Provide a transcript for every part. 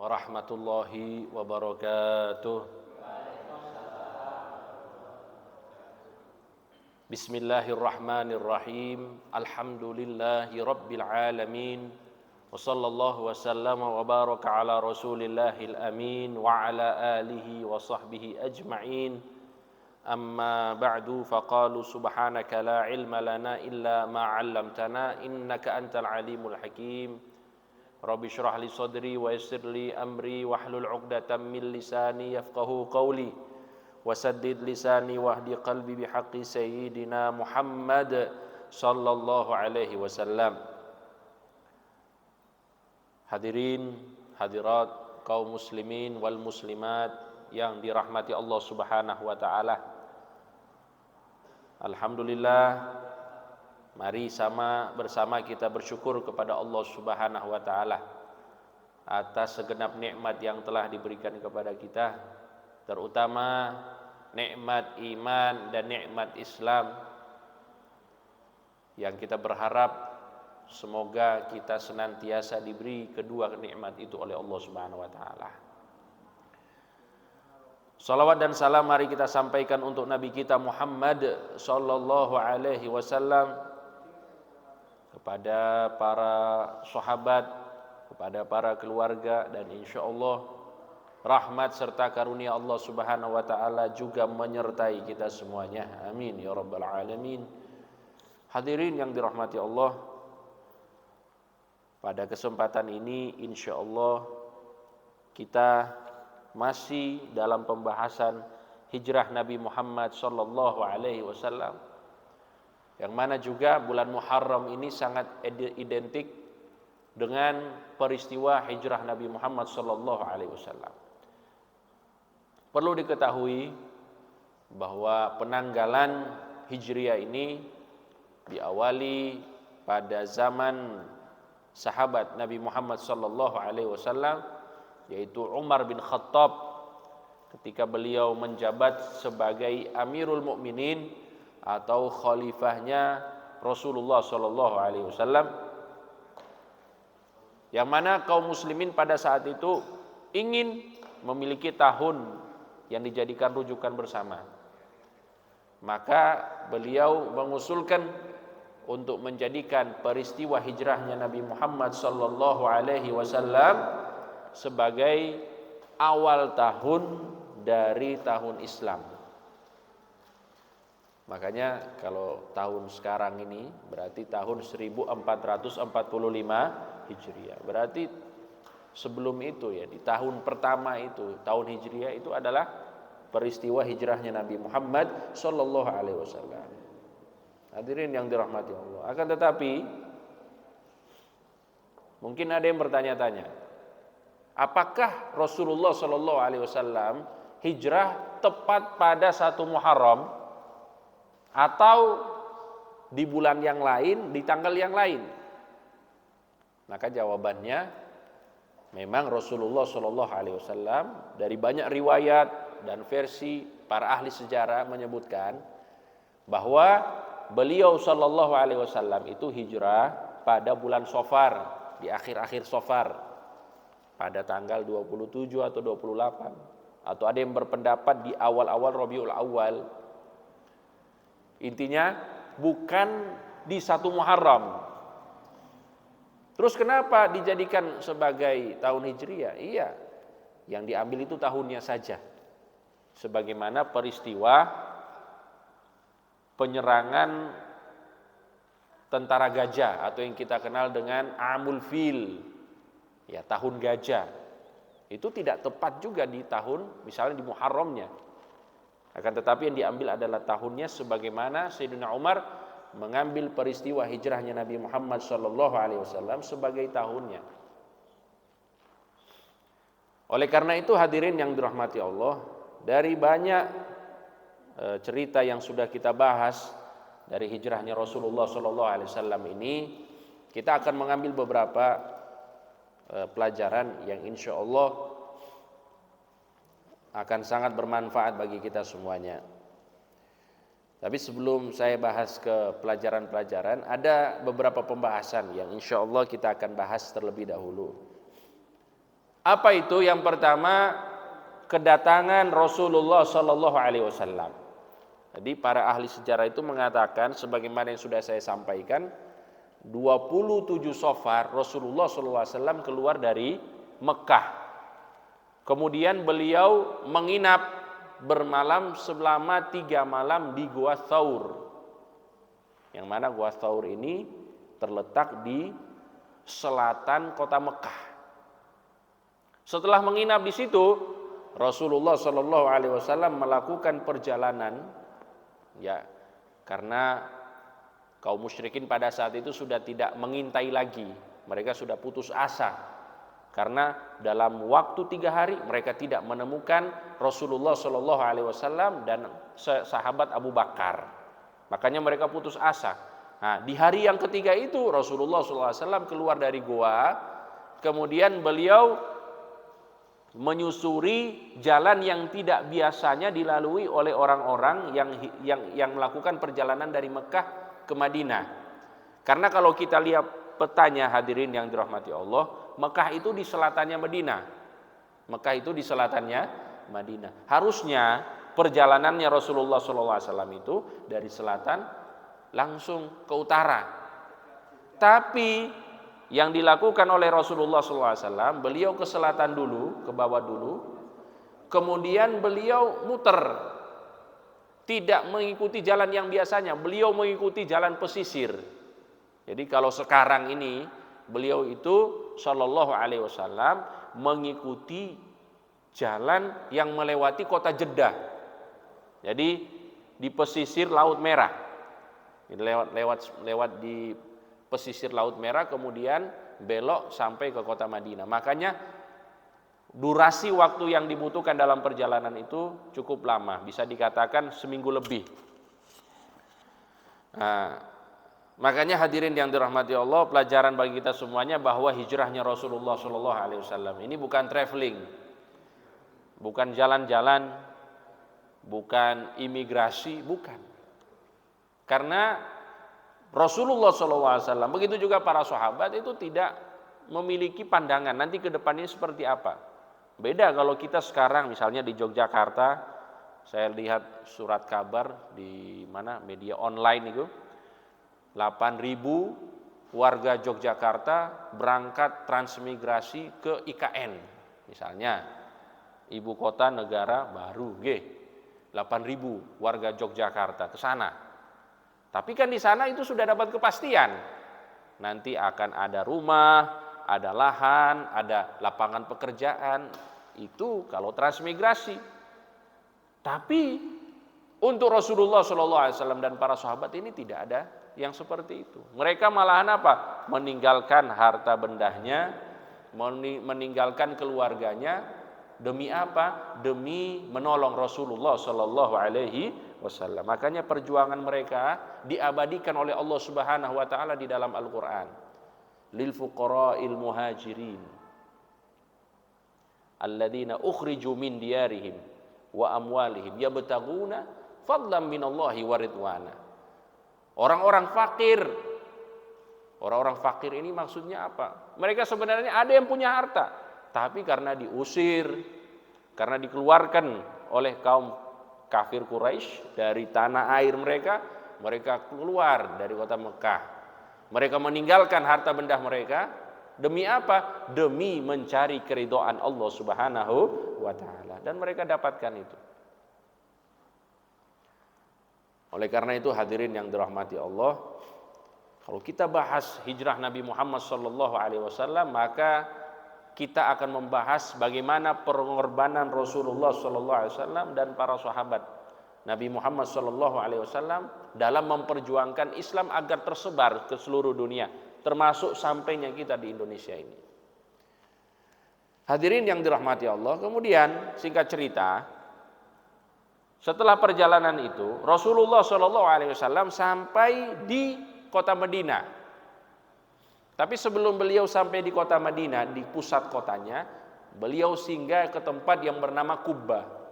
warahmatullahi wabarakatuh. Bismillahirrahmanirrahim. Alhamdulillahi rabbil alamin. Wa sallallahu wa sallama wa baraka ala rasulillahil amin wa ala alihi wa sahbihi ajma'in. Amma ba'du, faqalu subhanaka la ilma lana illa ma 'allamtana innaka antal alimul hakim. Rabbi shrah li sadri wa yassir li amri wahlul 'uqdatam min lisani yafqahu qawli wasaddid lisani wahdi qalbi bihaqqi sayyidina Muhammad sallallahu alaihi wasallam. Hadirin hadirat kaum muslimin wal muslimat yang dirahmati Allah Subhanahu wa taala. Alhamdulillah, mari bersama kita bersyukur kepada Allah Subhanahu wa taala atas segenap nikmat yang telah diberikan kepada kita, terutama nikmat iman dan nikmat Islam, yang kita berharap semoga kita senantiasa diberi kedua nikmat itu oleh Allah Subhanahu wa taala. Salawat dan salam mari kita sampaikan untuk Nabi kita Muhammad sallallahu alaihi wasallam, kepada para sahabat, kepada para keluarga, dan insyaallah rahmat serta karunia Allah Subhanahu wa taala juga menyertai kita semuanya. Amin ya rabbal alamin. Hadirin yang dirahmati Allah, pada kesempatan ini insyaallah kita masih dalam pembahasan hijrah Nabi Muhammad sallallahu alaihi wasallam, yang mana juga bulan Muharram ini sangat identik dengan peristiwa hijrah Nabi Muhammad sallallahu alaihi wasallam. Perlu diketahui bahwa penanggalan Hijriah ini diawali pada zaman sahabat Nabi Muhammad sallallahu alaihi wasallam, yaitu Umar bin Khattab, ketika beliau menjabat sebagai Amirul Mukminin atau khalifahnya Rasulullah sallallahu alaihi wasallam, yang mana kaum muslimin pada saat itu ingin memiliki tahun yang dijadikan rujukan bersama. Maka beliau mengusulkan untuk menjadikan peristiwa hijrahnya Nabi Muhammad sallallahu alaihi wasallam sebagai awal tahun dari tahun Islam. Makanya kalau tahun sekarang ini berarti tahun 1445 Hijriah. Berarti sebelum itu, ya, di tahun pertama itu, tahun Hijriah itu adalah peristiwa hijrahnya Nabi Muhammad sallallahu alaihi wasallam. Hadirin yang dirahmati Allah. Akan tetapi mungkin ada yang bertanya-tanya, apakah Rasulullah sallallahu alaihi wasallam hijrah tepat pada 1 Muharram atau di bulan yang lain, di tanggal yang lain? Maka jawabannya, memang Rasulullah sallallahu alaihi wasallam dari banyak riwayat dan versi para ahli sejarah menyebutkan bahwa beliau sallallahu alaihi wasallam itu hijrah pada bulan Safar, di akhir-akhir Safar, pada tanggal 27 atau 28, atau ada yang berpendapat di awal-awal Rabiul Awal. Intinya bukan di 1 Muharram. Terus kenapa dijadikan sebagai tahun Hijriah? Iya, yang diambil itu tahunnya saja. Sebagaimana peristiwa penyerangan tentara gajah atau yang kita kenal dengan Amul Fil, ya, tahun gajah. Itu tidak tepat juga di tahun, misalnya di Muharramnya. Akan tetapi yang diambil adalah tahunnya, sebagaimana Sayyidina Umar mengambil peristiwa hijrahnya Nabi Muhammad sallallahu alaihi wasallam sebagai tahunnya. Oleh karena itu, hadirin yang dirahmati Allah, dari banyak cerita yang sudah kita bahas dari hijrahnya Rasulullah sallallahu alaihi wasallam ini, kita akan mengambil beberapa pelajaran yang insya Allah akan sangat bermanfaat bagi kita semuanya. Tapi sebelum saya bahas ke pelajaran-pelajaran, ada beberapa pembahasan yang insya Allah kita akan bahas terlebih dahulu. Apa itu? Yang pertama, kedatangan Rasulullah Shallallahu Alaihi Wasallam. Jadi para ahli sejarah itu mengatakan, sebagaimana yang sudah saya sampaikan, 27 Safar Rasulullah Shallallahu Alaihi Wasallam keluar dari Mekah. Kemudian beliau menginap bermalam selama 3 malam di Gua Thaur. Yang mana Gua Thaur ini terletak di selatan kota Mekah. Setelah menginap di situ, Rasulullah Shallallahu Alaihi Wasallam melakukan perjalanan, ya, karena kaum musyrikin pada saat itu sudah tidak mengintai lagi, mereka sudah putus asa, karena dalam waktu 3 hari mereka tidak menemukan Rasulullah Shallallahu Alaihi Wasallam dan sahabat Abu Bakar, makanya mereka putus asa. Nah, di hari yang ketiga itu Rasulullah Shallallahu Alaihi Wasallam keluar dari gua, kemudian beliau menyusuri jalan yang tidak biasanya dilalui oleh orang-orang yang melakukan perjalanan dari Mekah ke Madinah. Karena kalau kita lihat petanya hadirin yang dirahmati Allah, Mekah itu di selatannya Madinah. Mekah itu di selatannya Madinah. Harusnya perjalanannya Rasulullah SAW itu dari selatan langsung ke utara. Tapi yang dilakukan oleh Rasulullah SAW, beliau ke selatan dulu, ke bawah dulu, kemudian beliau muter, tidak mengikuti jalan yang biasanya, beliau mengikuti jalan pesisir. Jadi kalau sekarang ini beliau itu Shallallahu Alaihi Wasallam mengikuti jalan yang melewati kota Jeddah. Jadi di pesisir Laut Merah, lewat di pesisir Laut Merah, kemudian belok sampai ke kota Madinah. Makanya durasi waktu yang dibutuhkan dalam perjalanan itu cukup lama, bisa dikatakan seminggu lebih. Nah, makanya hadirin yang dirahmati Allah, pelajaran bagi kita semuanya bahwa hijrahnya Rasulullah SAW ini bukan traveling, bukan jalan-jalan, bukan imigrasi, bukan. Karena Rasulullah SAW, begitu juga para sahabat itu tidak memiliki pandangan nanti ke depan ini seperti apa. Beda kalau kita sekarang misalnya di Yogyakarta, saya lihat surat kabar di mana media online itu, 8.000 warga Yogyakarta berangkat transmigrasi ke IKN. Misalnya ibu kota negara baru, 8.000 warga Yogyakarta ke sana. Tapi kan di sana itu sudah dapat kepastian. Nanti akan ada rumah, ada lahan, ada lapangan pekerjaan. Itu kalau transmigrasi. Tapi untuk Rasulullah SAW dan para sahabat ini tidak ada yang seperti itu. Mereka malahan apa? Meninggalkan harta bendahnya, meninggalkan keluarganya. Demi apa? Demi menolong Rasulullah Sallallahu Alaihi Wasallam. Makanya perjuangan mereka diabadikan oleh Allah Subhanahu Wa Taala di dalam Al-Quran. Lil fuqara'il muhajirin, alladzina ukhriju min diyarihim wa amwalihim yabtaguna fadlan minallahi wa ridwana. Orang-orang fakir. Orang-orang fakir ini maksudnya apa? Mereka sebenarnya ada yang punya harta, tapi karena diusir, karena dikeluarkan oleh kaum kafir Quraisy dari tanah air mereka, mereka keluar dari kota Mekah. Mereka meninggalkan harta benda mereka demi apa? Demi mencari keridhaan Allah Subhanahu wa taala, dan mereka dapatkan itu. Oleh karena itu hadirin yang dirahmati Allah, kalau kita bahas hijrah Nabi Muhammad sallallahu alaihi wasallam, maka kita akan membahas bagaimana pengorbanan Rasulullah SAW dan para sahabat Nabi Muhammad SAW dalam memperjuangkan Islam agar tersebar ke seluruh dunia, termasuk sampainya kita di Indonesia ini. Hadirin yang dirahmati Allah, kemudian singkat cerita, setelah perjalanan itu Rasulullah SAW sampai di kota Madinah. Tapi sebelum beliau sampai di kota Madinah, di pusat kotanya, beliau singgah ke tempat yang bernama Kubbah.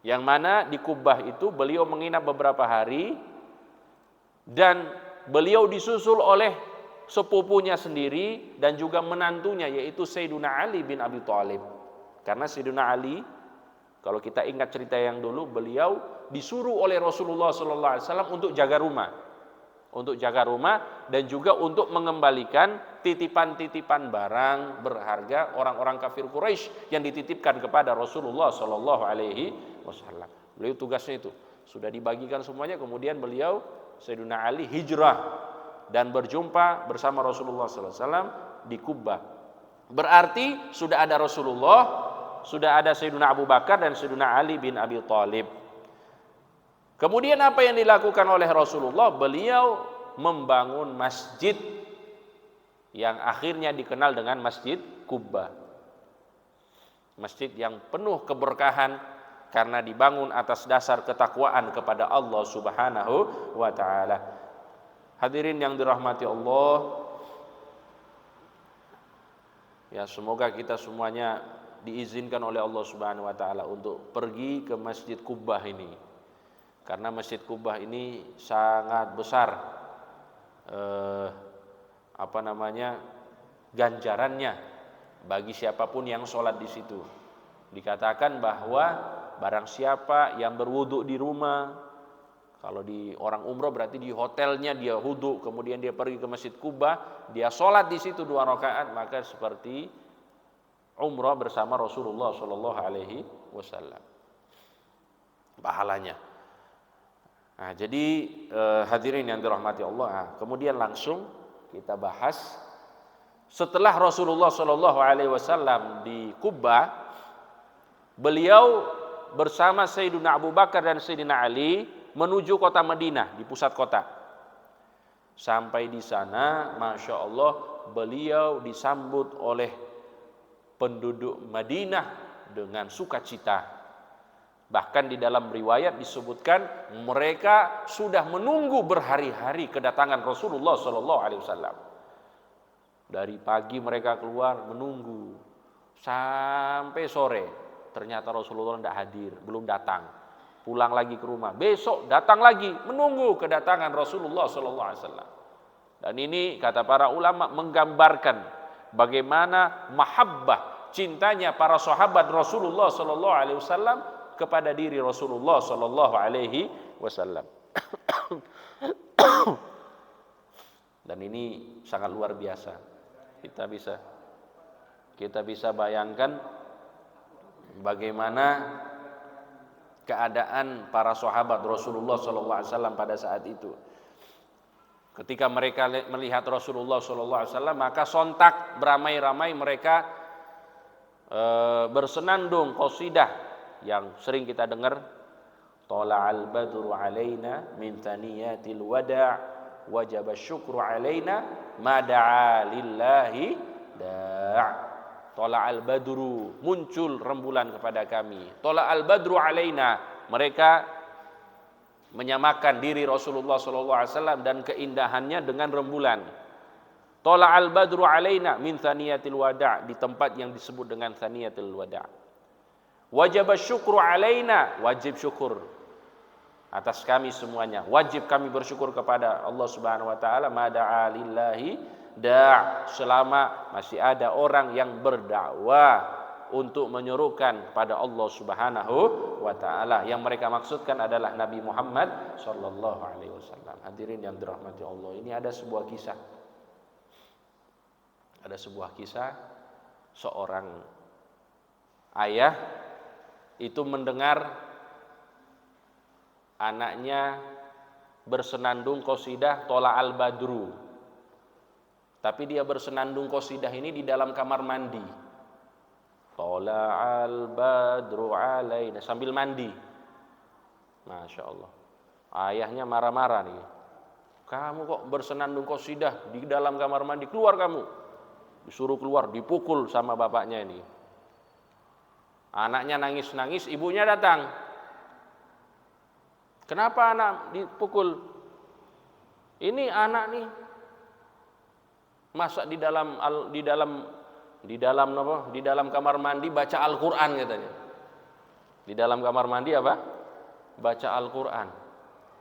Yang mana di Kubbah itu beliau menginap beberapa hari, dan beliau disusul oleh sepupunya sendiri dan juga menantunya, yaitu Sayyiduna Ali bin Abi Thalib. Karena Sayyiduna Ali, kalau kita ingat cerita yang dulu, beliau disuruh oleh Rasulullah SAW untuk jaga rumah dan juga untuk mengembalikan titipan-titipan barang berharga orang-orang kafir Quraisy yang dititipkan kepada Rasulullah SAW. Beliau tugasnya itu sudah dibagikan semuanya, kemudian beliau Sayyidina Ali hijrah dan berjumpa bersama Rasulullah SAW di Kubbah. Berarti sudah ada Rasulullah, sudah ada Sayyidina Abu Bakar dan Sayyidina Ali bin Abi Thalib. Kemudian apa yang dilakukan oleh Rasulullah? Beliau membangun masjid yang akhirnya dikenal dengan Masjid Kubbah. Masjid yang penuh keberkahan karena dibangun atas dasar ketakwaan kepada Allah Subhanahu wa taala. Hadirin yang dirahmati Allah, ya semoga kita semuanya diizinkan oleh Allah Subhanahu wa taala untuk pergi ke Masjid Kubbah ini. Karena Masjid Kubbah ini sangat besar ganjarannya bagi siapapun yang sholat di situ. Dikatakan bahwa barang siapa yang berwudu di rumah, kalau di orang umroh berarti di hotelnya dia wudu, kemudian dia pergi ke Masjid Kubbah, dia sholat di situ 2 rakaat, maka seperti umroh bersama Rasulullah SAW. Pahalanya. Nah, jadi hadirin yang dirahmati Allah, kemudian langsung kita bahas setelah Rasulullah SAW di Kubbah, beliau bersama Sayyidina Abu Bakar dan Sayyidina Ali menuju kota Madinah, di pusat kota. Sampai di sana, Masya Allah, beliau disambut oleh penduduk Madinah dengan sukacita. Bahkan di dalam riwayat disebutkan mereka sudah menunggu berhari-hari kedatangan Rasulullah SAW. Dari pagi mereka keluar menunggu sampai sore. Ternyata Rasulullah tidak hadir, belum datang. Pulang lagi ke rumah. Besok datang lagi menunggu kedatangan Rasulullah SAW. Dan ini kata para ulama menggambarkan bagaimana mahabbah, cintanya para sahabat Rasulullah SAW kepada diri Rasulullah SAW. Dan ini sangat luar biasa. Kita bisa bayangkan bagaimana keadaan para sahabat Rasulullah SAW pada saat itu. Ketika mereka melihat Rasulullah SAW, maka sontak beramai-ramai mereka bersenandung qasidah yang sering kita dengar, tala'al badru alaina min thaniyatil wada' wajaba syukru alaina ma da'a lillahi da'. Tala'al badru, muncul rembulan kepada kami. Tala'al badru alaina, mereka menyamakan diri Rasulullah SAW dan keindahannya dengan rembulan. Tala'al badru alaina min thaniyatil wada', di tempat yang disebut dengan thaniyatil wada'. Wajib syukru alaina, wajib syukur atas kami semuanya. Wajib kami bersyukur kepada Allah Subhanahu wa taala, mada'a lillahi da', selama masih ada orang yang berdakwah untuk menyerukan pada Allah Subhanahu wa taala. Yang mereka maksudkan adalah Nabi Muhammad sallallahu alaihi wasallam. Hadirin yang dirahmati Allah, ini ada sebuah kisah. Ada sebuah kisah seorang ayah itu mendengar anaknya bersenandung qasidah Tola'al Badru. Tapi dia bersenandung qasidah ini di dalam kamar mandi. Tola'al Badru alaina, sambil mandi. Masya Allah. Ayahnya marah-marah nih. Kamu kok bersenandung qasidah di dalam kamar mandi? Keluar kamu. Disuruh keluar, dipukul sama bapaknya ini. Anaknya nangis-nangis, ibunya datang. Kenapa anak dipukul? Ini anak nih masa di dalam kamar mandi baca Al-Qur'an katanya. Di dalam kamar mandi apa? Baca Al-Qur'an.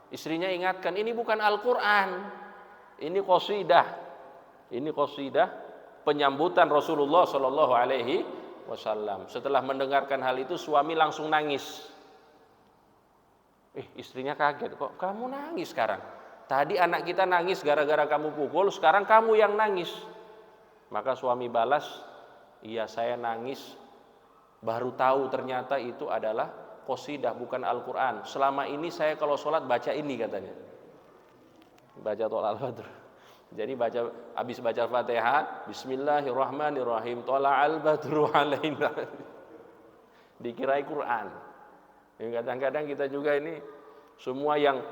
Istrinya ingatkan, ini bukan Al-Qur'an. Ini qasidah. Ini qasidah penyambutan Rasulullah Shallallahu Alaihi Wasallam. Setelah mendengarkan hal itu, suami langsung nangis. Istrinya kaget, kok kamu nangis sekarang? Tadi anak kita nangis gara-gara kamu pukul, sekarang kamu yang nangis. Maka suami balas, iya saya nangis, baru tahu ternyata itu adalah qasidah bukan Al-Quran. Selama ini saya kalau sholat baca ini katanya, baca Tolal Badr. Jadi habis baca Fatihah, Bismillahirrahmanirrahim, Tola'al Badru alaina, dikirai Quran. Kadang-kadang kita juga ini semua yang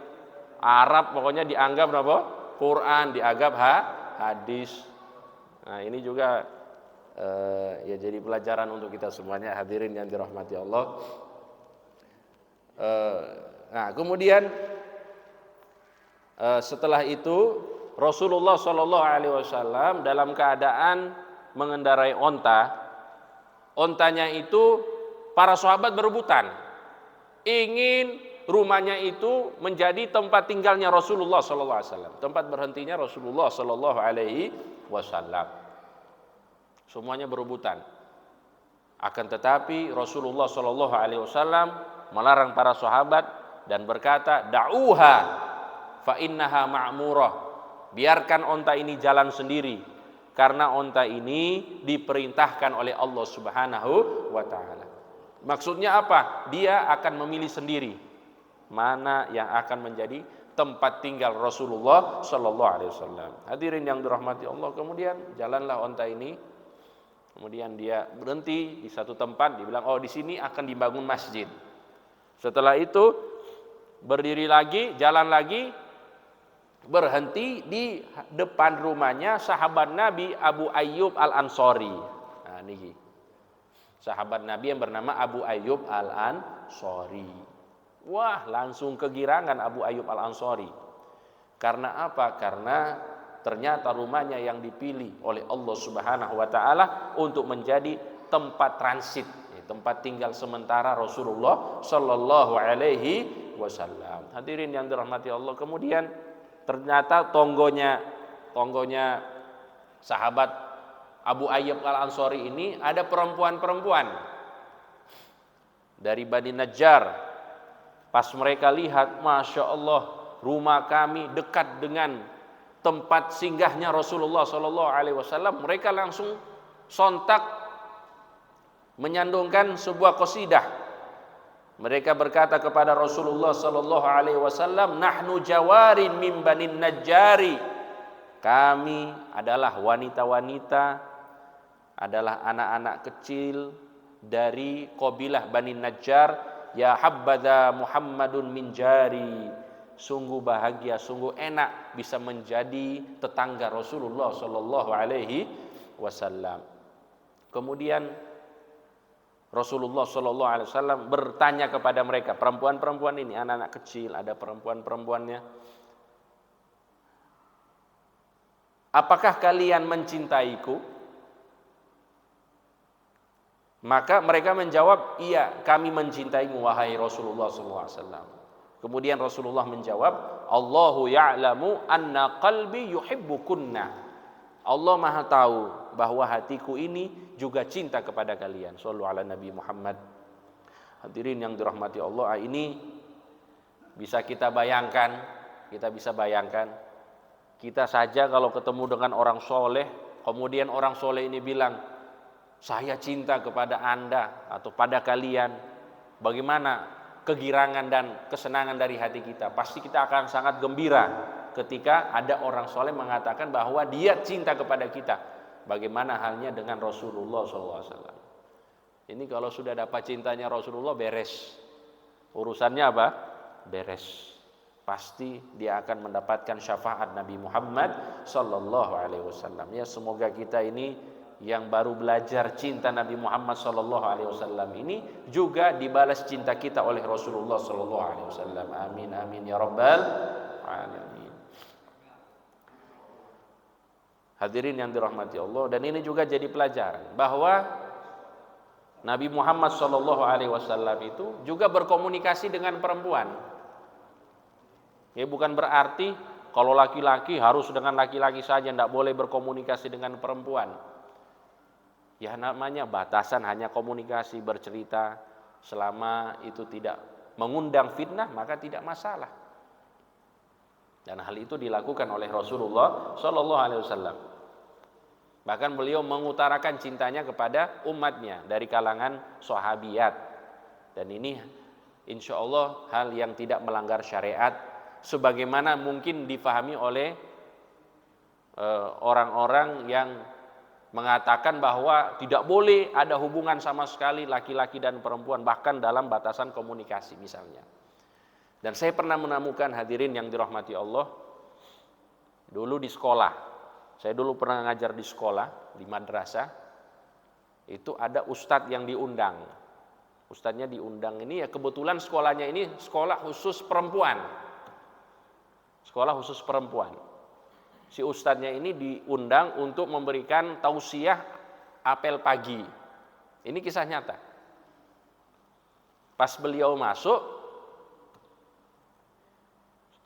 Arab pokoknya dianggap apa? Quran, dianggap hadis. Nah, ini juga ya jadi pelajaran untuk kita semuanya, hadirin yang dirahmati Allah. Nah, kemudian setelah itu Rasulullah Shallallahu Alaihi Wasallam dalam keadaan mengendarai onta. Ontanya itu para sahabat berebutan ingin rumahnya itu menjadi tempat tinggalnya Rasulullah Sallallahu Alaihi Wasallam, tempat berhentinya Rasulullah Sallallahu Alaihi Wasallam. Semuanya berebutan. Akan tetapi Rasulullah Sallallahu Alaihi Wasallam melarang para sahabat dan berkata, "Da'uha fa innaha ma'murah." Biarkan onta ini jalan sendiri, karena onta ini diperintahkan oleh Allah Subhanahu wa taala. Maksudnya apa? Dia akan memilih sendiri mana yang akan menjadi tempat tinggal Rasulullah Sallallahu Alaihi Wasallam. Hadirin yang dirahmati Allah, kemudian jalanlah onta ini. Kemudian dia berhenti di satu tempat, dibilang, oh di sini akan dibangun masjid. Setelah itu berdiri lagi, jalan lagi, berhenti di depan rumahnya sahabat Nabi Abu Ayyub Al-Ansari. Nah, ini sahabat Nabi yang bernama Abu Ayyub Al-Ansari. Wah, langsung kegirangan Abu Ayyub Al-Ansari. Karena apa? Karena ternyata rumahnya yang dipilih oleh Allah Subhanahu wa taala untuk menjadi tempat transit, tempat tinggal sementara Rasulullah Sallallahu Alaihi Wasallam. Hadirin yang dirahmati Allah, kemudian ternyata tonggonya sahabat Abu Ayyub Al-Ansari ini ada perempuan-perempuan dari Bani Najjar. Pas mereka lihat, Masya Allah, rumah kami dekat dengan tempat singgahnya Rasulullah Sallallahu Alaihi Wasallam, mereka langsung sontak menyandungkan sebuah qasidah. Mereka berkata kepada Rasulullah Sallallahu Alaihi Wasallam, nahnu jawarin min Bani Najjari. Kami adalah wanita-wanita, adalah anak-anak kecil dari kabilah Bani Najjar. Ya habbadha Muhammadun min jari. Sungguh bahagia, sungguh enak bisa menjadi tetangga Rasulullah Sallallahu Alaihi Wasallam. Kemudian Rasulullah Sallallahu Alaihi Wasallam bertanya kepada mereka, perempuan-perempuan ini, anak-anak kecil, ada perempuan-perempuannya, apakah kalian mencintaiku? Maka mereka menjawab, iya, kami mencintaimu wahai Rasulullah SAW. Kemudian Rasulullah menjawab, Allahu ya'lamu anna qalbi yuhibbukunna. Allah Maha tahu bahwa hatiku ini juga cinta kepada kalian. Shallu ala Nabi Muhammad. Hadirin yang dirahmati Allah, ini bisa kita bayangkan, kita saja kalau ketemu dengan orang soleh, kemudian orang soleh ini bilang, saya cinta kepada Anda atau pada kalian, bagaimana kegirangan dan kesenangan dari hati kita? Pasti kita akan sangat gembira ketika ada orang soleh mengatakan bahwa dia cinta kepada kita. Bagaimana halnya dengan Rasulullah SAW? Ini kalau sudah dapat cintanya Rasulullah, beres. Urusannya apa? Beres. Pasti dia akan mendapatkan syafaat Nabi Muhammad Sallallahu Alaihi Wasallam. Ya, semoga kita ini yang baru belajar cinta Nabi Muhammad Sallallahu Alaihi Wasallam ini juga dibalas cinta kita oleh Rasulullah Sallallahu Alaihi Wasallam. Amin amin ya rabbal alamin. Hadirin yang dirahmati Allah, dan ini juga jadi pelajaran bahwa Nabi Muhammad Sallallahu Alaihi Wasallam itu juga berkomunikasi dengan perempuan. Ya, bukan berarti kalau laki-laki harus dengan laki-laki saja, tidak boleh berkomunikasi dengan perempuan. Ya namanya batasan hanya komunikasi, bercerita, selama itu tidak mengundang fitnah maka tidak masalah. Dan hal itu dilakukan oleh Rasulullah Shallallahu Alaihi Wasallam. Bahkan beliau mengutarakan cintanya kepada umatnya dari kalangan sahabiyat. Dan ini insya Allah hal yang tidak melanggar syariat, sebagaimana mungkin difahami oleh orang-orang yang mengatakan bahwa tidak boleh ada hubungan sama sekali laki-laki dan perempuan, bahkan dalam batasan komunikasi misalnya. Dan saya pernah menemukan, hadirin yang dirahmati Allah, dulu di sekolah, saya dulu pernah ngajar di sekolah, di madrasah, itu ada ustadz yang diundang. Ustadznya diundang ini ya kebetulan sekolahnya ini sekolah khusus perempuan. Sekolah khusus perempuan. Si ustadznya ini diundang untuk memberikan tausiah apel pagi. Ini kisah nyata. Pas beliau masuk,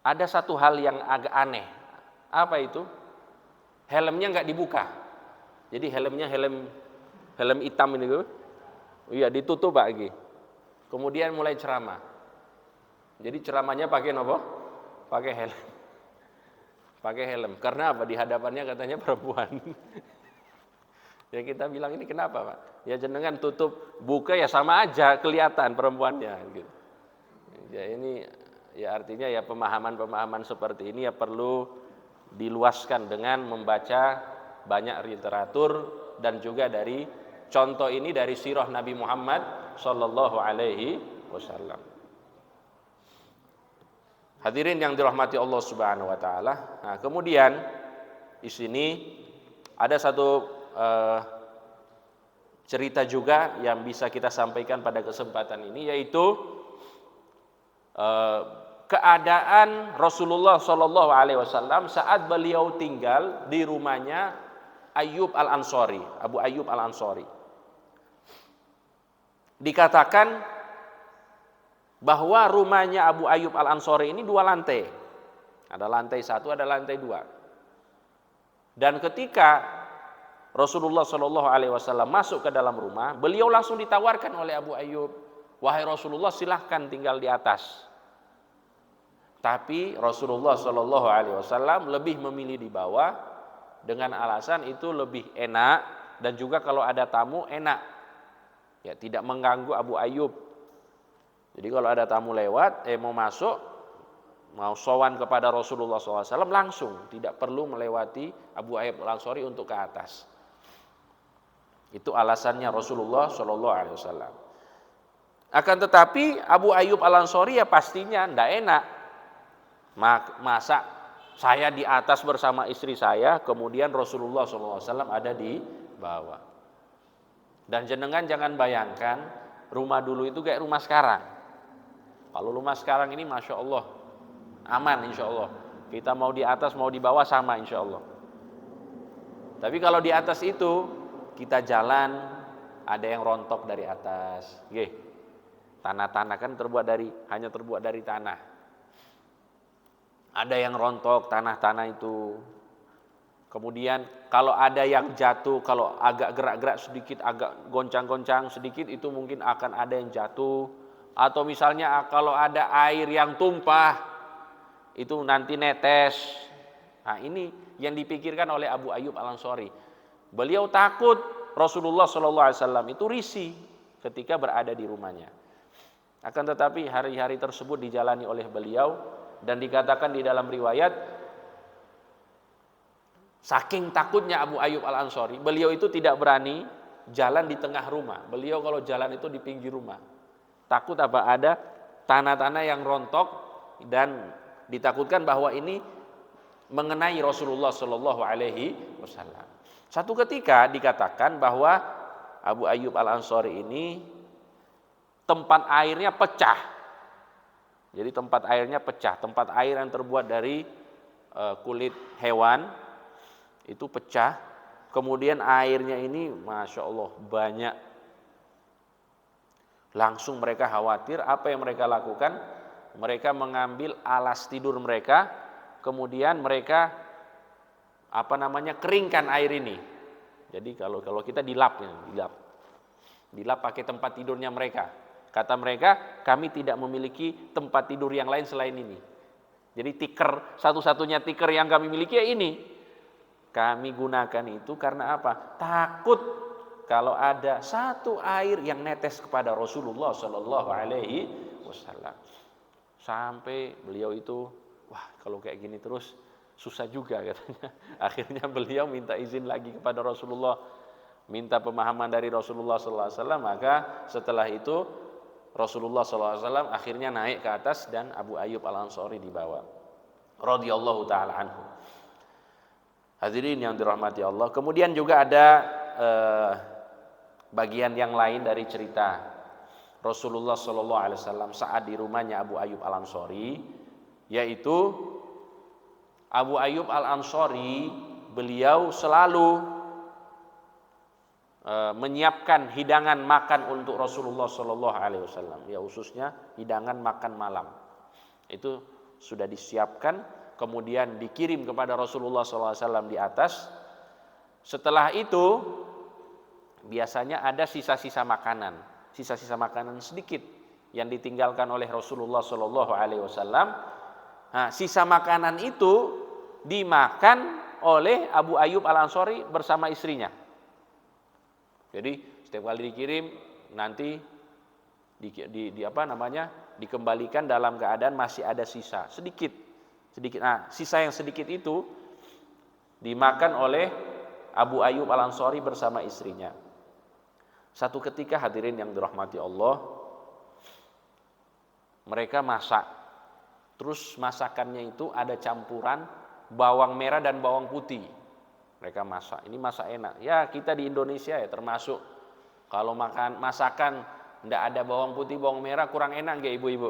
ada satu hal yang agak aneh. Apa itu? Helmnya nggak dibuka. Jadi helmnya helm hitam ini, iya ditutup Pak Gi. Kemudian mulai ceramah. Jadi ceramahnya pakai apa? Pakai helm. Pakai helm. Karena apa? Di hadapannya katanya perempuan. Ya kita bilang ini kenapa Pak? Ya jenengan tutup, buka ya sama aja kelihatan perempuannya. Gitu. Ya ini ya artinya ya pemahaman-pemahaman seperti ini ya perlu diluaskan dengan membaca banyak literatur dan juga dari contoh ini dari sirah Nabi Muhammad Sallallahu Alaihi Wasallam. Hadirin yang dirahmati Allah Subhanahu Wa Taala. Nah, kemudian di sini ada satu cerita juga yang bisa kita sampaikan pada kesempatan ini, yaitu keadaan Rasulullah Sallallahu Alaihi Wasallam saat beliau tinggal di rumahnya Ayyub Al-Ansari, Abu Ayyub Al-Ansari. Dikatakan bahwa rumahnya Abu Ayyub Al-Ansari ini 2 lantai. Ada lantai 1, ada lantai 2. Dan ketika Rasulullah Sallallahu Alaihi Wasallam masuk ke dalam rumah, beliau langsung ditawarkan oleh Abu Ayyub, wahai Rasulullah silahkan tinggal di atas. Tapi Rasulullah Sallallahu Alaihi Wasallam lebih memilih di bawah dengan alasan itu lebih enak dan juga kalau ada tamu enak, ya tidak mengganggu Abu Ayyub. Jadi kalau ada tamu lewat, mau masuk, mau sowan kepada Rasulullah SAW langsung, tidak perlu melewati Abu Ayyub Al-Ansari untuk ke atas. Itu alasannya Rasulullah Sallallahu Alaihi Wasallam. Akan tetapi Abu Ayyub Al-Ansari ya pastinya tidak enak. Masa saya di atas bersama istri saya, kemudian Rasulullah SAW ada di bawah. Dan jenengan jangan bayangkan rumah dulu itu kayak rumah sekarang. Kalau rumah sekarang ini Masya Allah aman insya Allah. Kita mau di atas mau di bawah sama insya Allah. Tapi kalau di atas itu kita jalan ada yang rontok dari atas. Tanah-tanah kan hanya terbuat dari tanah. Ada yang rontok tanah-tanah itu. Kemudian kalau ada yang jatuh, kalau agak gerak-gerak sedikit, agak goncang-goncang sedikit, itu mungkin akan ada yang jatuh. Atau misalnya kalau ada air yang tumpah, itu nanti netes. Nah ini yang dipikirkan oleh Abu Ayyub Al-Ansari. Beliau takut Rasulullah SAW itu risih ketika berada di rumahnya. Akan tetapi hari-hari tersebut dijalani oleh beliau. Dan dikatakan di dalam riwayat, saking takutnya Abu Ayyub Al-Ansari, beliau itu tidak berani jalan di tengah rumah. Beliau kalau jalan itu di pinggir rumah. Takut apa? Ada tanah-tanah yang rontok dan ditakutkan bahwa ini mengenai Rasulullah Shallallahu Alaihi Wasallam. Satu ketika dikatakan bahwa Abu Ayyub Al-Ansari ini tempat airnya pecah. Jadi tempat airnya pecah, tempat air yang terbuat dari kulit hewan itu pecah. Kemudian airnya ini Masya Allah banyak. Langsung mereka khawatir, apa yang mereka lakukan? Mereka mengambil alas tidur mereka, kemudian mereka keringkan air ini. Jadi kalau kita dilap pakai tempat tidurnya mereka. Kata mereka, kami tidak memiliki tempat tidur yang lain selain ini. Jadi satu-satunya tikar yang kami miliki ya ini. Kami gunakan itu karena apa? Takut kalau ada satu air yang netes kepada Rasulullah Shallallahu Alaihi Wasallam. Sampai beliau itu, wah kalau kayak gini terus susah juga katanya. Akhirnya beliau minta izin lagi kepada Rasulullah, minta pemahaman dari Rasulullah Sallallahu Alaihi Wasallam. Maka setelah itu Rasulullah Sallallahu Alaihi Wasallam akhirnya naik ke atas dan Abu Ayyub Al-Ansari dibawa. Radhiyallahu taala anhu. Hadirin yang dirahmati Allah. Kemudian juga ada bagian yang lain dari cerita Rasulullah Sallallahu Alaihi Wasallam saat di rumahnya Abu Ayyub Al-Ansari, yaitu Abu Ayyub Al-Ansari beliau selalu menyiapkan hidangan makan untuk Rasulullah Sallallahu Alaihi Wasallam, ya khususnya hidangan makan malam. Itu sudah disiapkan, kemudian dikirim kepada Rasulullah Sallallahu Alaihi Wasallam di atas. Setelah itu biasanya ada sisa-sisa makanan sedikit yang ditinggalkan oleh Rasulullah Sallallahu Alaihi Wasallam. Nah, sisa makanan itu dimakan oleh Abu Ayyub Al-Ansari bersama istrinya. Jadi setiap kali dikirim nanti dikembalikan dalam keadaan masih ada sisa sedikit. Nah, sisa yang sedikit itu dimakan oleh Abu Ayyub Al-Ansari bersama istrinya. Satu ketika hadirin yang dirahmati Allah, mereka masak. Terus masakannya itu ada campuran bawang merah dan bawang putih. Mereka masak, ini masak enak. Ya kita di Indonesia ya termasuk kalau makan masakan tidak ada bawang putih, bawang merah kurang enak nggak ibu-ibu?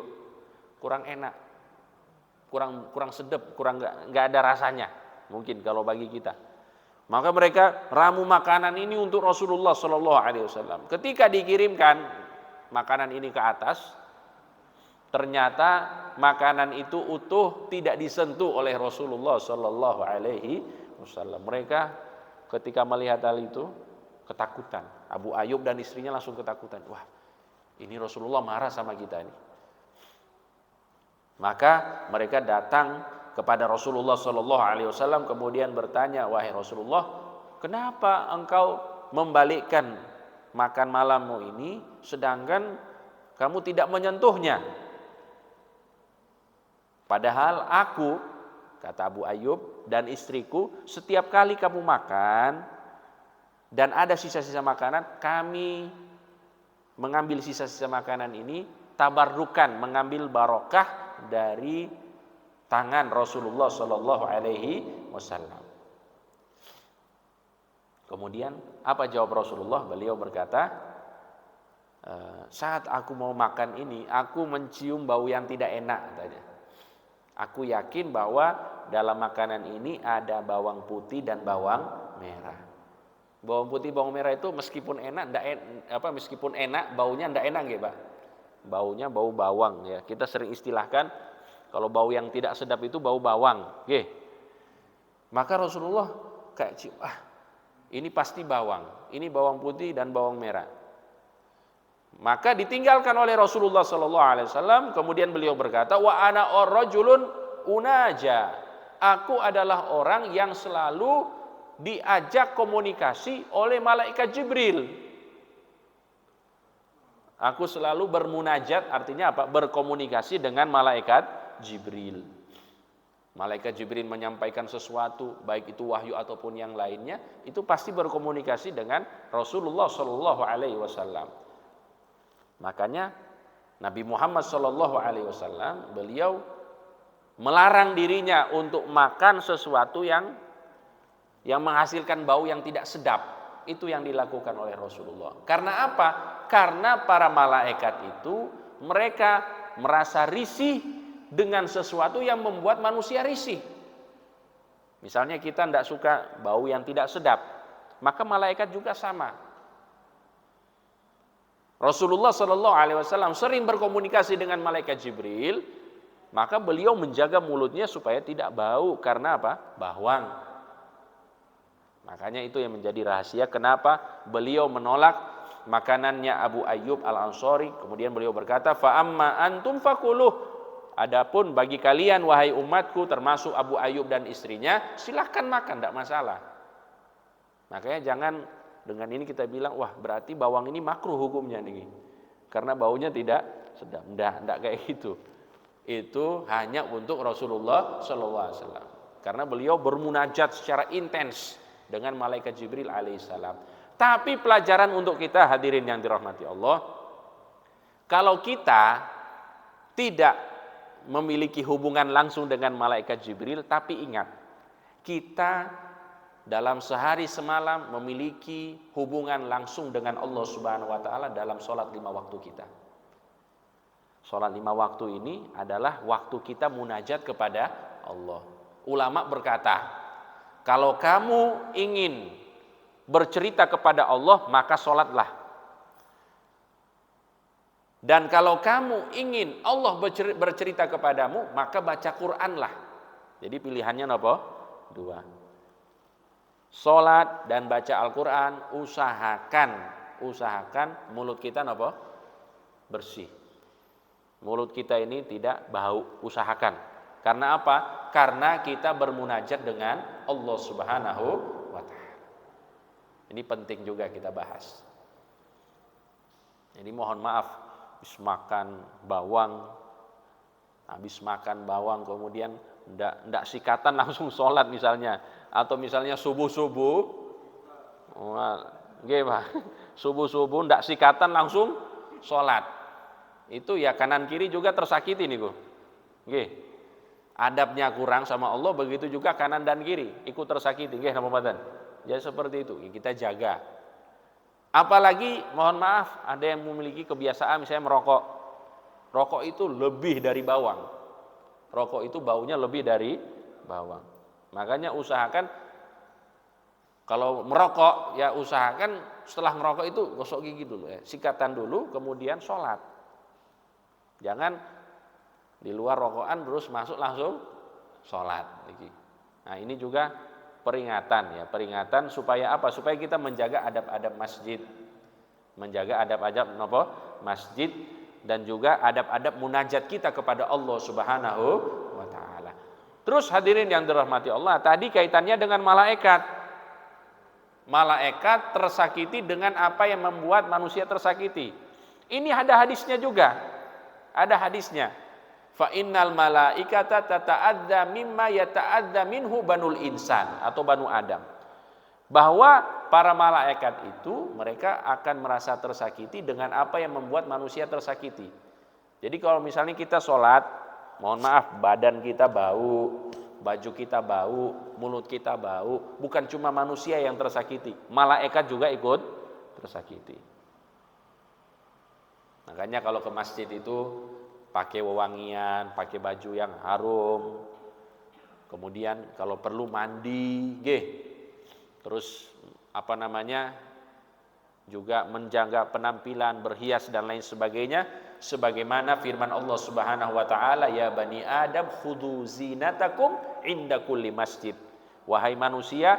Kurang enak, kurang sedap, kurang nggak ada rasanya. Mungkin kalau bagi kita. Maka mereka ramu makanan ini untuk Rasulullah Sallallahu Alaihi Wasallam. Ketika dikirimkan makanan ini ke atas, ternyata makanan itu utuh, tidak disentuh oleh Rasulullah Sallallahu Alaihi Wasallam. Mereka ketika melihat hal itu ketakutan. Abu Ayyub dan istrinya langsung ketakutan. Wah, ini Rasulullah marah sama kita ini. Maka mereka datang kepada Rasulullah Sallallahu Alaihi Wasallam kemudian bertanya, wahai Rasulullah, kenapa engkau membalikkan makan malammu ini sedangkan kamu tidak menyentuhnya? Padahal aku, kata Abu Ayyub, dan istriku, setiap kali kamu makan dan ada sisa-sisa makanan, kami mengambil sisa-sisa makanan ini tabarrukan, mengambil barokah dari tangan Rasulullah Sallallahu Alaihi Wasallam. Kemudian apa jawab Rasulullah? Beliau berkata, saat aku mau makan ini, aku mencium bau yang tidak enak, katanya. Aku yakin bahwa dalam makanan ini ada bawang putih dan bawang merah. Bawang putih, bawang merah itu meskipun enak, meskipun enak, baunya tidak enak, ya Pak. Baunya bau bawang, ya. Kita sering istilahkan kalau bau yang tidak sedap itu bau bawang, ya. Maka Rasulullah kayak cium, ini pasti bawang, ini bawang putih dan bawang merah. Maka ditinggalkan oleh Rasulullah Sallallahu Alaihi Wasallam. Kemudian beliau berkata, wa ana rajulun unaja. Aku adalah orang yang selalu diajak komunikasi oleh malaikat Jibril. Aku selalu bermunajat, artinya apa? Berkomunikasi dengan malaikat Jibril. Malaikat Jibril menyampaikan sesuatu, baik itu wahyu ataupun yang lainnya, itu pasti berkomunikasi dengan Rasulullah Sallallahu Alaihi Wasallam. Makanya Nabi Muhammad Sallallahu Alaihi Wasallam beliau melarang dirinya untuk makan sesuatu yang menghasilkan bau yang tidak sedap. Itu yang dilakukan oleh Rasulullah. Karena apa? Karena para malaikat itu mereka merasa risih dengan sesuatu yang membuat manusia risih. Misalnya kita tidak suka bau yang tidak sedap, maka malaikat juga sama. Rasulullah Sallallahu Alaihi Wasallam sering berkomunikasi dengan malaikat Jibril Maka beliau menjaga mulutnya supaya tidak bau. Karena apa? Bawang. Makanya itu yang menjadi rahasia kenapa beliau menolak makanannya Abu Ayyub Al-Ansari. Kemudian beliau berkata, fa amma antum fakuluh. Adapun bagi kalian wahai umatku, termasuk Abu Ayyub dan istrinya, silahkan makan, tidak masalah. Makanya jangan dengan ini kita bilang, wah berarti bawang ini makruh hukumnya nih, karena baunya tidak sedap. Tidak kayak gitu. Itu hanya untuk Rasulullah SAW, karena beliau bermunajat secara intens dengan malaikat Jibril alaihissalam. Tapi pelajaran untuk kita hadirin yang dirahmati Allah, kalau kita tidak memiliki hubungan langsung dengan malaikat Jibril, tapi ingat, kita dalam sehari semalam memiliki hubungan langsung dengan Allah Subhanahu wa taala dalam sholat 5 waktu kita. Sholat 5 waktu ini adalah waktu kita munajat kepada Allah. Ulama berkata, kalau kamu ingin bercerita kepada Allah, maka sholatlah. Dan kalau kamu ingin Allah bercerita kepadamu, maka baca Qur'anlah. Jadi pilihannya apa? 2. Sholat dan baca Al-Quran, usahakan mulut kita apa? Bersih. Mulut kita ini tidak bau, usahakan. Karena apa? Karena kita bermunajat dengan Allah Subhanahu wa ta'ala. Ini penting juga kita bahas. Jadi mohon maaf, habis makan bawang kemudian ndak sikatan langsung sholat misalnya, atau misalnya subuh-subuh subuh-subuh ndak sikatan langsung sholat, itu ya kanan kiri juga tersakiti nih Bu. Adabnya kurang sama Allah, begitu juga kanan dan kiri ikut tersakiti. Napa badan? Jadi seperti itu kita jaga. Apalagi mohon maaf, ada yang memiliki kebiasaan misalnya merokok. Rokok itu lebih dari bawang. Rokok itu baunya lebih dari bawang. Makanya usahakan kalau merokok, ya usahakan setelah merokok itu gosok gigi dulu, sikatan dulu, kemudian sholat. Jangan di luar rokokan terus masuk langsung sholat. Nah ini juga peringatan supaya apa? Supaya kita menjaga adab-adab masjid, menjaga adab-adab masjid, dan juga adab-adab munajat kita kepada Allah Subhanahu wa taala. Terus hadirin yang dirahmati Allah, tadi kaitannya dengan malaikat. Malaikat tersakiti dengan apa yang membuat manusia tersakiti. Ini ada hadisnya juga. Ada hadisnya. Fa innal malaikata tata'adza mimma yata'adza minhu banul insan atau banu Adam. Bahwa para malaikat itu mereka akan merasa tersakiti dengan apa yang membuat manusia tersakiti. Jadi kalau misalnya kita sholat, mohon maaf badan kita bau, baju kita bau, mulut kita bau, bukan cuma manusia yang tersakiti, malaikat juga ikut tersakiti. Makanya kalau ke masjid itu pakai wewangian, pakai baju yang harum. Kemudian kalau perlu mandi, terus juga menjaga penampilan, berhias dan lain sebagainya, sebagaimana firman Allah Subhanahu wa taala, ya bani Adam khudhu zinatakum inda kulli masjid. Wahai manusia,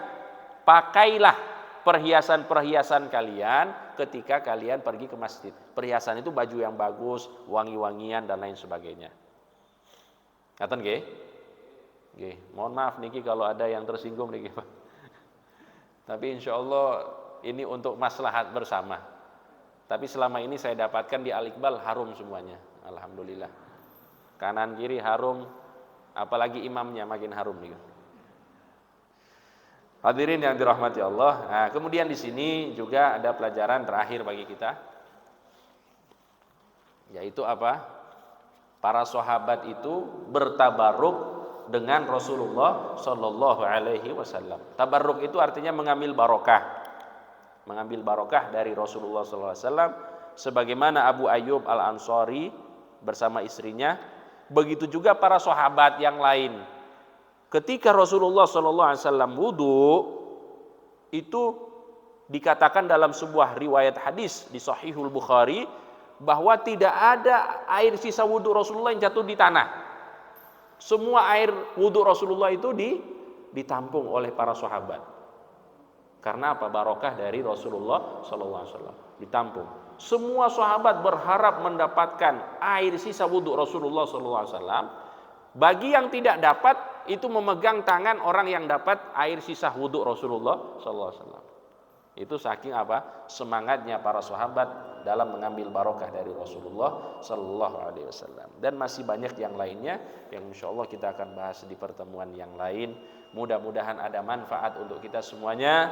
pakailah perhiasan-perhiasan kalian ketika kalian pergi ke masjid. Perhiasan itu baju yang bagus, wangi-wangian dan lain sebagainya. Ngaten nggih? Nggih, mohon maaf niki kalau ada yang tersinggung niki Pak. Tapi insyaallah ini untuk maslahat bersama. Tapi selama ini saya dapatkan di Al-Iqbal harum semuanya. Alhamdulillah. Kanan kiri harum, apalagi imamnya makin harum nih. Hadirin yang dirahmati Allah. Nah, kemudian di sini juga ada pelajaran terakhir bagi kita, yaitu apa? Para sahabat itu bertabarruk dengan Rasulullah Shallallahu Alaihi Wasallam. Tabarruk itu artinya mengambil barokah, dari Rasulullah Shallallahu Alaihi Wasallam. Sebagaimana Abu Ayyub Al Ansari bersama istrinya, begitu juga para sahabat yang lain. Ketika Rasulullah SAW wudu, itu dikatakan dalam sebuah riwayat hadis di Sahihul Bukhari bahwa tidak ada air sisa wudu Rasulullah yang jatuh di tanah. Semua air wudhu Rasulullah itu ditampung oleh para sahabat. Karena apa? Barokah dari Rasulullah sallallahu alaihi wasallam. Ditampung. Semua sahabat berharap mendapatkan air sisa wudhu Rasulullah sallallahu alaihi wasallam. Bagi yang tidak dapat, itu memegang tangan orang yang dapat air sisa wudhu Rasulullah sallallahu alaihi wasallam. Itu saking apa? Semangatnya para sahabat dalam mengambil barokah dari Rasulullah sallallahu alaihi wasallam. Dan masih banyak yang lainnya yang insyaallah kita akan bahas di pertemuan yang lain. Mudah-mudahan ada manfaat untuk kita semuanya.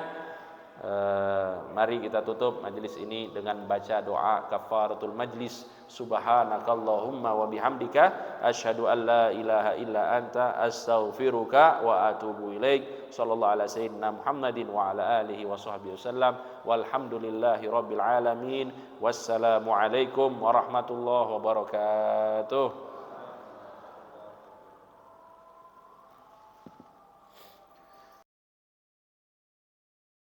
Mari kita tutup majelis ini dengan baca doa kafaratul majlis. Subhanakallahumma wa bihamdika asyhadu an la ilaha illa anta astaghfiruka wa atubu ilaik. Sallallahu ala sayyidina Muhammadin wa ala alihi wa sahbihi wasallam. Walhamdulillahi rabbil alamin. Wassalamu alaikum warahmatullahi wabarakatuh.